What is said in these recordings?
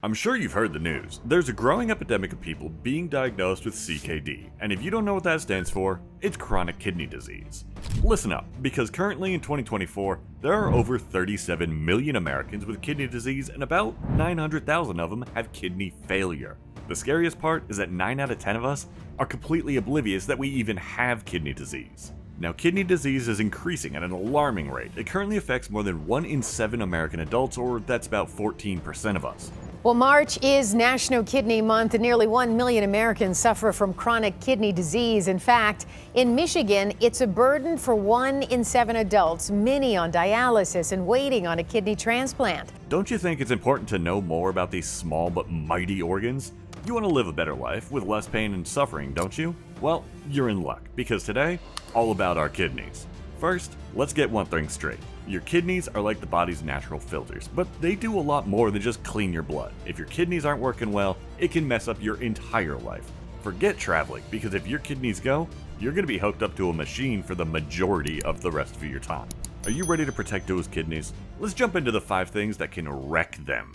I'm sure you've heard the news. There's a growing epidemic of people being diagnosed with CKD, and if you don't know what that stands for, it's chronic kidney disease. Listen up, because currently in 2024, there are over 37 million Americans with kidney disease and about 900,000 of them have kidney failure. The scariest part is that 9 out of 10 of us are completely oblivious that we even have kidney disease. Now, kidney disease is increasing at an alarming rate. It currently affects more than 1 in 7 American adults, or that's about 14% of us. Well, March is National Kidney Month, and nearly 1 million Americans suffer from chronic kidney disease. In fact, in Michigan, it's a burden for 1 in 7 adults, many on dialysis and waiting on a kidney transplant. Don't you think it's important to know more about these small but mighty organs? You want to live a better life with less pain and suffering, don't you? Well, you're in luck, because today, all about our kidneys. First, let's get one thing straight. Your kidneys are like the body's natural filters, but they do a lot more than just clean your blood. If your kidneys aren't working well, it can mess up your entire life. Forget traveling, because if your kidneys go, you're going to be hooked up to a machine for the majority of the rest of your time. Are you ready to protect those kidneys? Let's jump into the 5 things that can wreck them.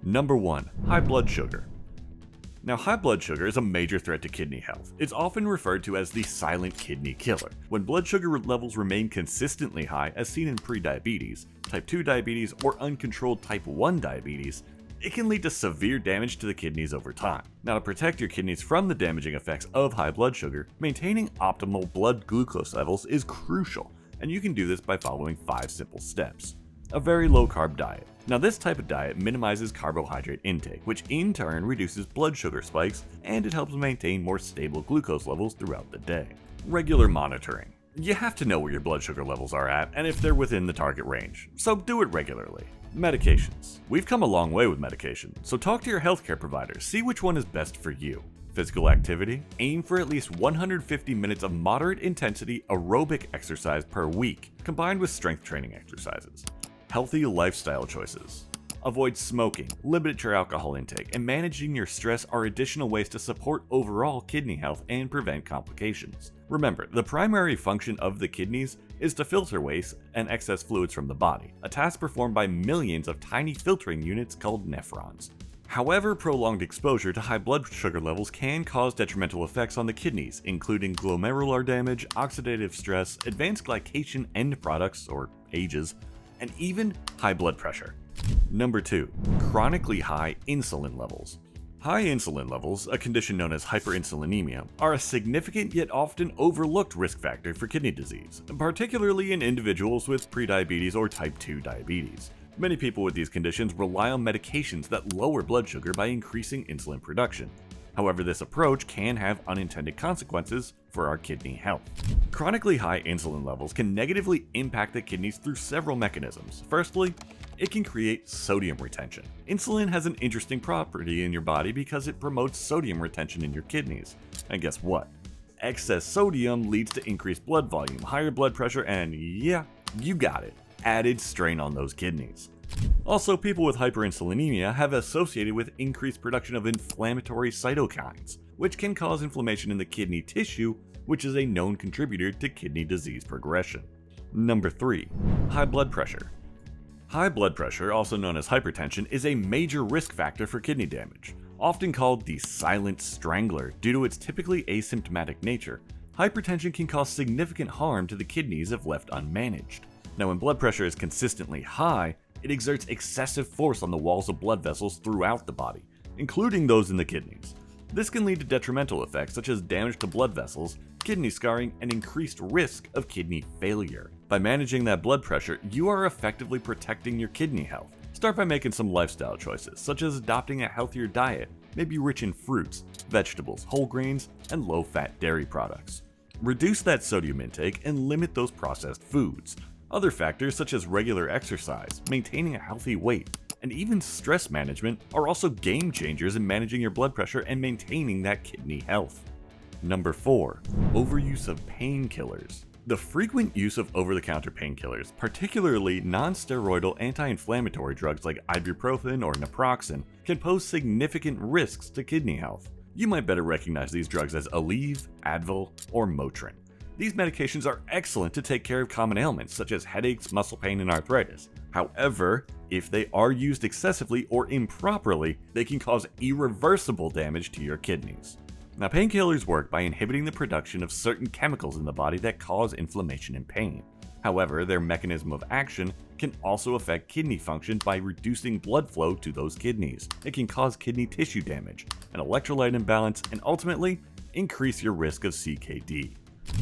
Number 1. High blood sugar. Now, high blood sugar is a major threat to kidney health. It's often referred to as the silent kidney killer. When blood sugar levels remain consistently high, as seen in prediabetes, type 2 diabetes, or uncontrolled type 1 diabetes, it can lead to severe damage to the kidneys over time. Now, to protect your kidneys from the damaging effects of high blood sugar, maintaining optimal blood glucose levels is crucial, and you can do this by following 5 simple steps. A very low-carb diet. Now, this type of diet minimizes carbohydrate intake, which in turn reduces blood sugar spikes, and it helps maintain more stable glucose levels throughout the day. Regular monitoring. You have to know where your blood sugar levels are at and if they're within the target range, so do it regularly. Medications. We've come a long way with medication, so talk to your healthcare provider, see which one is best for you. Physical activity. Aim for at least 150 minutes of moderate intensity aerobic exercise per week, combined with strength training exercises. Healthy lifestyle choices. Avoid smoking, limit your alcohol intake, and managing your stress are additional ways to support overall kidney health and prevent complications. Remember, the primary function of the kidneys is to filter waste and excess fluids from the body, a task performed by millions of tiny filtering units called nephrons. However, prolonged exposure to high blood sugar levels can cause detrimental effects on the kidneys, including glomerular damage, oxidative stress, advanced glycation end products, or AGEs, and even high blood pressure. Number 2. Chronically high insulin levels. High insulin levels, a condition known as hyperinsulinemia, are a significant yet often overlooked risk factor for kidney disease, particularly in individuals with prediabetes or type 2 diabetes. Many people with these conditions rely on medications that lower blood sugar by increasing insulin production. However, this approach can have unintended consequences for our kidney health. Chronically high insulin levels can negatively impact the kidneys through several mechanisms. Firstly, it can create sodium retention. Insulin has an interesting property in your body because it promotes sodium retention in your kidneys. And guess what? Excess sodium leads to increased blood volume, higher blood pressure, and yeah, you got it, added strain on those kidneys. Also, people with hyperinsulinemia have associated with increased production of inflammatory cytokines, which can cause inflammation in the kidney tissue, which is a known contributor to kidney disease progression. Number 3. High blood pressure. High blood pressure, also known as hypertension, is a major risk factor for kidney damage. Often called the silent strangler due to its typically asymptomatic nature, hypertension can cause significant harm to the kidneys if left unmanaged. Now, when blood pressure is consistently high, it exerts excessive force on the walls of blood vessels throughout the body, including those in the kidneys. This can lead to detrimental effects such as damage to blood vessels, kidney scarring, and increased risk of kidney failure. By managing that blood pressure, you are effectively protecting your kidney health. Start by making some lifestyle choices, such as adopting a healthier diet, maybe rich in fruits, vegetables, whole grains, and low-fat dairy products. Reduce that sodium intake and limit those processed foods. Other factors such as regular exercise, maintaining a healthy weight, and even stress management are also game changers in managing your blood pressure and maintaining that kidney health. Number 4. Overuse of painkillers. The frequent use of over-the-counter painkillers, particularly non-steroidal anti-inflammatory drugs like ibuprofen or naproxen, can pose significant risks to kidney health. You might better recognize these drugs as Aleve, Advil, or Motrin. These medications are excellent to take care of common ailments such as headaches, muscle pain, and arthritis. However, if they are used excessively or improperly, they can cause irreversible damage to your kidneys. Now, painkillers work by inhibiting the production of certain chemicals in the body that cause inflammation and pain. However, their mechanism of action can also affect kidney function by reducing blood flow to those kidneys. It can cause kidney tissue damage, an electrolyte imbalance, and ultimately increase your risk of CKD.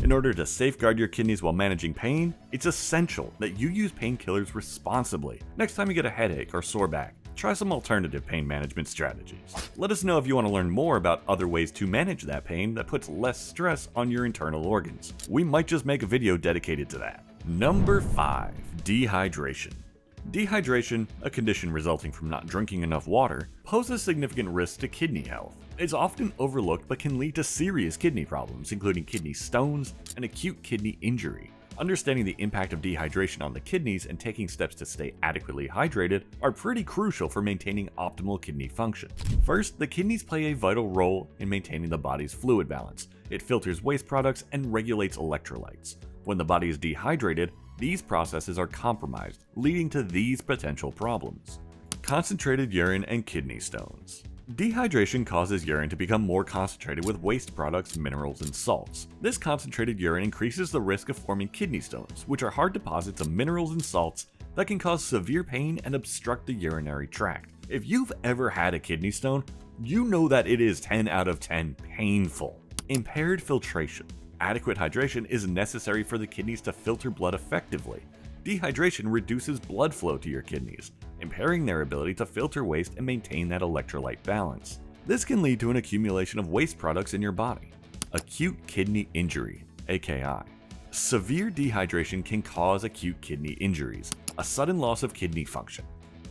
In order to safeguard your kidneys while managing pain, it's essential that you use painkillers responsibly. Next time you get a headache or sore back, try some alternative pain management strategies. Let us know if you want to learn more about other ways to manage that pain that puts less stress on your internal organs. We might just make a video dedicated to that. Number 5. Dehydration. Dehydration, a condition resulting from not drinking enough water, poses significant risks to kidney health. It's often overlooked but can lead to serious kidney problems, including kidney stones and acute kidney injury. Understanding the impact of dehydration on the kidneys and taking steps to stay adequately hydrated are pretty crucial for maintaining optimal kidney function. First, the kidneys play a vital role in maintaining the body's fluid balance. It filters waste products and regulates electrolytes. When the body is dehydrated, these processes are compromised, leading to these potential problems. Concentrated urine and kidney stones. Dehydration causes urine to become more concentrated with waste products, minerals, and salts. This concentrated urine increases the risk of forming kidney stones, which are hard deposits of minerals and salts that can cause severe pain and obstruct the urinary tract. If you've ever had a kidney stone, you know that it is 10 out of 10 painful. Impaired filtration. Adequate hydration is necessary for the kidneys to filter blood effectively. Dehydration reduces blood flow to your kidneys, impairing their ability to filter waste and maintain that electrolyte balance. This can lead to an accumulation of waste products in your body. Acute kidney injury, AKI. Severe dehydration can cause acute kidney injuries, a sudden loss of kidney function.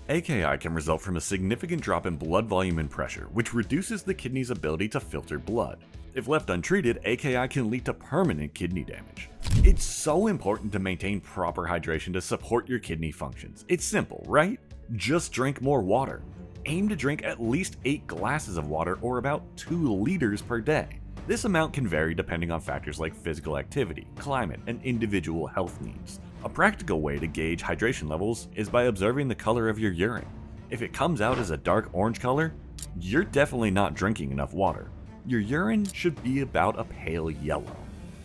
AKI can result from a significant drop in blood volume and pressure, which reduces the kidney's ability to filter blood. If left untreated, AKI can lead to permanent kidney damage. It's so important to maintain proper hydration to support your kidney functions. It's simple, right? Just drink more water. Aim to drink at least 8 glasses of water or about 2 liters per day. This amount can vary depending on factors like physical activity, climate, and individual health needs. A practical way to gauge hydration levels is by observing the color of your urine. If it comes out as a dark orange color, you're definitely not drinking enough water. Your urine should be about a pale yellow.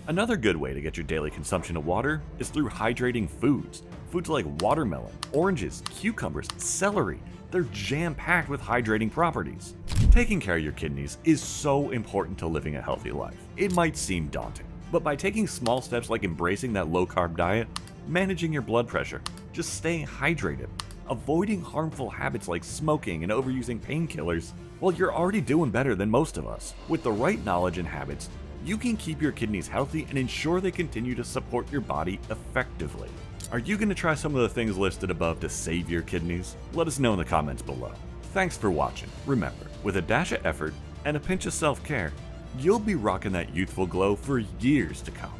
Another good way to get your daily consumption of water is through hydrating foods. Foods like watermelon, oranges, cucumbers, celery, they're jam-packed with hydrating properties. Taking care of your kidneys is so important to living a healthy life. It might seem daunting, but by taking small steps like embracing that low-carb diet, managing your blood pressure, just staying hydrated, avoiding harmful habits like smoking and overusing painkillers, well, you're already doing better than most of us. With the right knowledge and habits, you can keep your kidneys healthy and ensure they continue to support your body effectively. Are you going to try some of the things listed above to save your kidneys? Let us know in the comments below. Thanks for watching. Remember, with a dash of effort and a pinch of self-care, you'll be rocking that youthful glow for years to come.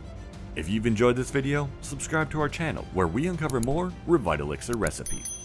If you've enjoyed this video, subscribe to our channel where we uncover more Revitalixer recipes.